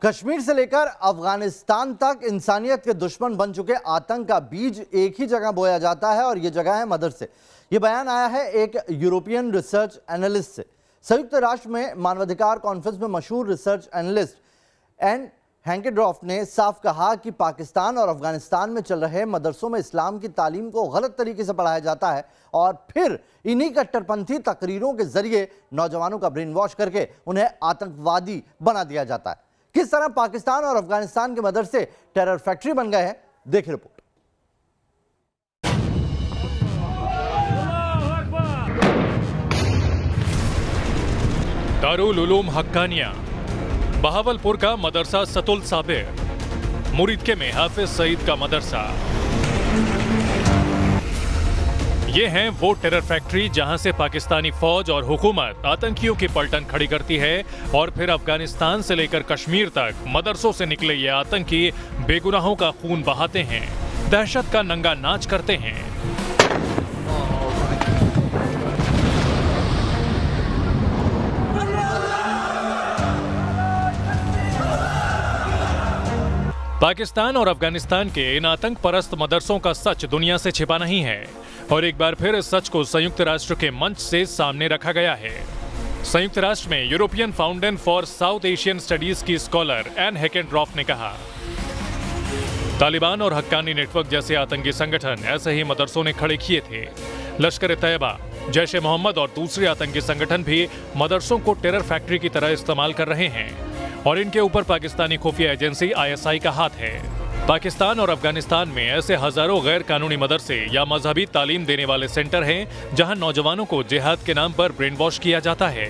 कश्मीर से लेकर अफगानिस्तान तक इंसानियत के दुश्मन बन चुके आतंक का बीज एक ही जगह बोया जाता है और यह जगह है मदरसे। यह बयान आया है एक यूरोपियन रिसर्च एनालिस्ट से। संयुक्त राष्ट्र में मानवाधिकार कॉन्फ्रेंस में मशहूर रिसर्च एनालिस्ट एन हैंकेड्रॉफ ने साफ कहा कि पाकिस्तान और अफगानिस्तान में चल रहे मदरसों में इस्लाम की तालीम को गलत तरीके से पढ़ाया जाता है और फिर इन्हीं कट्टरपंथी तकरीरों के जरिए नौजवानों का ब्रेन वॉश करके उन्हें आतंकवादी बना दिया जाता है। किस तरह पाकिस्तान और अफगानिस्तान के मदरसे टेरर फैक्ट्री बन गए हैं, देखिए रिपोर्ट। दारुल उलूम हक्कानिया, बहावलपुर का मदरसा सतुल साबिर, मुरीदके में हाफिज सईद का मदरसा। ये हैं वो टेरर फैक्ट्री जहां से पाकिस्तानी फौज और हुकूमत आतंकियों की पलटन खड़ी करती है और फिर अफगानिस्तान से लेकर कश्मीर तक मदरसों से निकले ये आतंकी बेगुनाहों का खून बहाते हैं, दहशत का नंगा नाच करते हैं। पाकिस्तान और अफगानिस्तान के इन आतंक परस्त मदरसों का सच दुनिया से छिपा नहीं है और एक बार फिर इस सच को संयुक्त राष्ट्र के मंच से सामने रखा गया है। संयुक्त राष्ट्र में European foundation for south Asian studies की स्कॉलर एन हैकेड्रॉफ ने कहा, तालिबान और हक्कानी नेटवर्क जैसे आतंकी संगठन ऐसे ही मदरसों ने खड़े किए थे। लश्कर ए तैयबा, जैश-ए मोहम्मद और दूसरे आतंकी संगठन भी मदरसों को टेरर फैक्ट्री की तरह इस्तेमाल कर रहे हैं और इनके ऊपर पाकिस्तानी खुफिया एजेंसी ISI का हाथ है। पाकिस्तान और अफगानिस्तान में ऐसे हजारों गैर कानूनी मदरसे या मजहबी तालीम देने वाले सेंटर हैं जहां नौजवानों को जिहाद के नाम पर ब्रेन वॉश किया जाता है।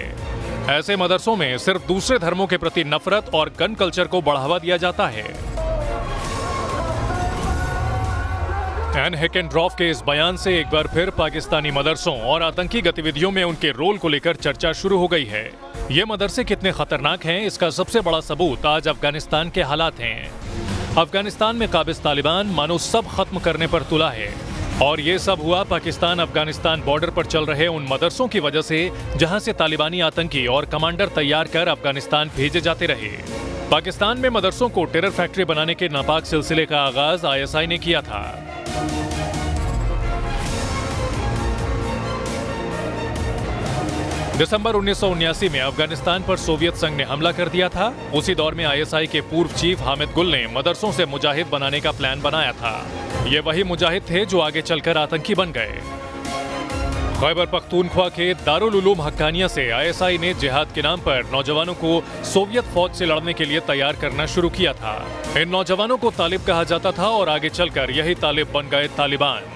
ऐसे मदरसों में सिर्फ दूसरे धर्मों के प्रति नफरत और गन कल्चर को बढ़ावा दिया जाता है। एन हैकेड्रॉफ के इस बयान से एक बार फिर पाकिस्तानी मदरसों और आतंकी गतिविधियों में उनके रोल को लेकर चर्चा शुरू हो गई है। ये मदरसे कितने खतरनाक हैं, इसका सबसे बड़ा सबूत आज अफगानिस्तान के हालात हैं। अफगानिस्तान में काबिज तालिबान मानो सब खत्म करने पर तुला है और ये सब हुआ पाकिस्तान अफगानिस्तान बॉर्डर पर चल रहे उन मदरसों की वजह से जहां से तालिबानी आतंकी और कमांडर तैयार कर अफगानिस्तान भेजे जाते रहे। पाकिस्तान में मदरसों को टेरर फैक्ट्री बनाने के नापाक सिलसिले का आगाज ISI ने किया था। दिसंबर 1979 में अफगानिस्तान पर सोवियत संघ ने हमला कर दिया था। उसी दौर में ISI के पूर्व चीफ हामिद गुल ने मदरसों से मुजाहिद बनाने का प्लान बनाया था। ये वही मुजाहिद थे जो आगे चलकर आतंकी बन गए। खैबर पख्तूनख्वा के दारुल उलूम हक्कानिया से ISI ने जिहाद के नाम पर नौजवानों को सोवियत फौज से लड़ने के लिए तैयार करना शुरू किया था। इन नौजवानों को तालिब कहा जाता था और आगे चलकर यही तालिब बन गए तालिबान।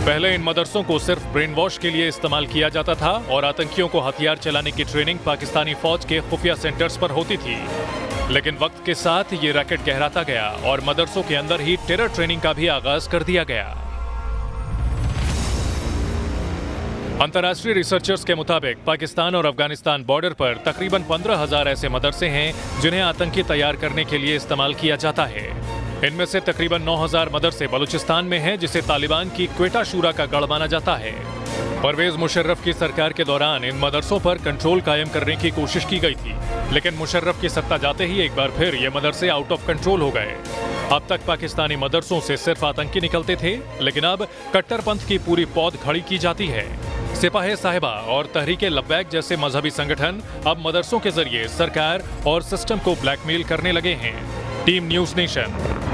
पहले इन मदरसों को सिर्फ ब्रेन वॉश के लिए इस्तेमाल किया जाता था और आतंकियों को हथियार चलाने की ट्रेनिंग पाकिस्तानी फौज के खुफिया सेंटर्स पर होती थी। लेकिन वक्त के साथ ये रैकेट गहराता गया और मदरसों के अंदर ही टेरर ट्रेनिंग का भी आगाज कर दिया गया। अंतर्राष्ट्रीय रिसर्चर्स के मुताबिक पाकिस्तान और अफगानिस्तान बॉर्डर पर तकरीबन 15,000 ऐसे मदरसे हैं जिन्हें आतंकी तैयार करने के लिए इस्तेमाल किया जाता है। इनमें से तकरीबन 9,000 मदरसे बलूचिस्तान में हैं जिसे तालिबान की क्वेटा शूरा का गढ़ माना जाता है। परवेज मुशर्रफ की सरकार के दौरान इन मदरसों पर कंट्रोल कायम करने की कोशिश की गई थी, लेकिन मुशर्रफ की सत्ता जाते ही एक बार फिर ये मदरसे आउट ऑफ कंट्रोल हो गए। अब तक पाकिस्तानी मदरसों से सिर्फ आतंकी निकलते थे, लेकिन अब कट्टरपंथ की पूरी पौध खड़ी की जाती है। सिपाही साहिबा और तहरीके लब्बैक जैसे मजहबी संगठन अब मदरसों के जरिए सरकार और सिस्टम को ब्लैकमेल करने लगे हैं। Team news nation.